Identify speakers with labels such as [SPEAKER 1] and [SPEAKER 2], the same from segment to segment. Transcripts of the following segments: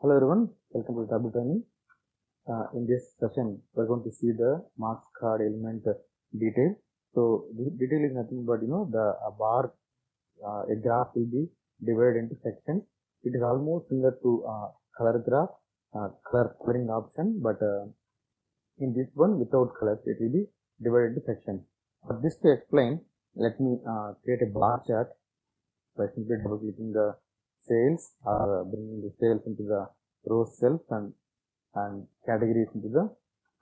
[SPEAKER 1] Hello everyone, welcome to Tableau training. In this session, we're going to see the marks card element detail. So the detail is nothing but a bar, a graph will be divided into sections. It is almost similar to color graph, coloring option, but in this one without colors, it will be divided into sections. For this to explain, let me create a bar chart by simply double clicking the sales or bringing the sales into the row cells and categories into the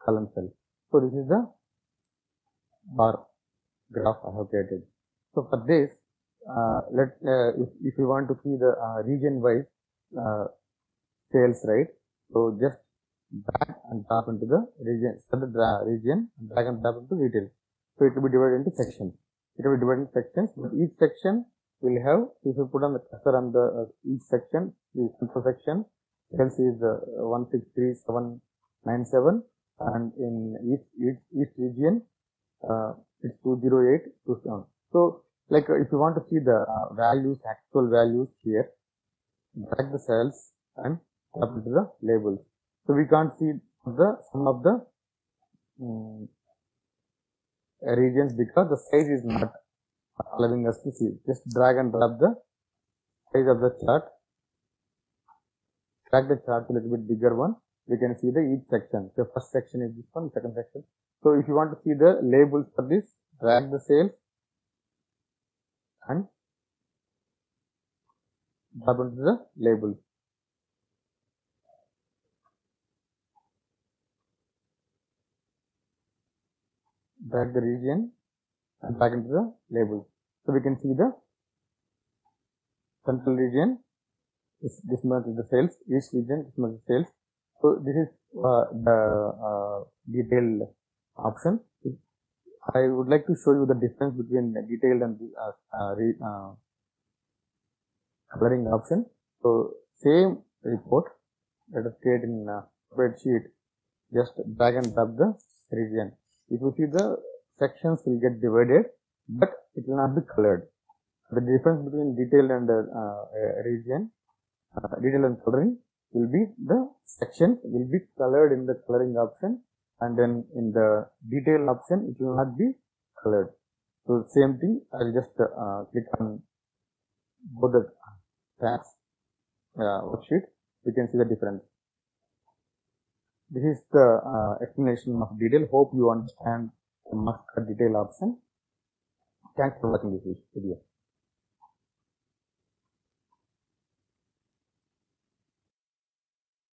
[SPEAKER 1] column cells. So this is the bar graph I have created. So for this, if you want to see the region wise sales, right? So just drag and drop into the region, select the region, and drag and drop into retail. So it will be divided into sections. It will be divided into sections, but each section will have, if you put on the cursor on the each section, the central section, sales is 163797, and in each region it's 20827. So like if you want to see the values, actual values here, drag the cells and drop into the labels. So we can't see the sum of the regions because the size is not allowing us to see. Just drag and drop the size of the chart. Drag the chart to a little bit bigger one. We can see the each section. So first section is this one, second section. So if you want to see the labels for this, drag the sales and drop into the labels. Drag the region and drag into the labels. So we can see the central region, this much is the sales, each region this much is sales. So this is the detailed option. I would like to show you the difference between the detailed and the coloring option. So same report, let us create in spreadsheet, just drag and drop the region. If you see, the sections will get divided, but it will not be colored. The difference between detailed and region, detail and coloring will be the sections will be colored in the coloring option, and then in the detail option it will not be colored. So same thing, I will just click on both the tabs worksheet. We can see the difference. This is the explanation of detail. Hope you understand the marks card detail option. Thanks for watching this video.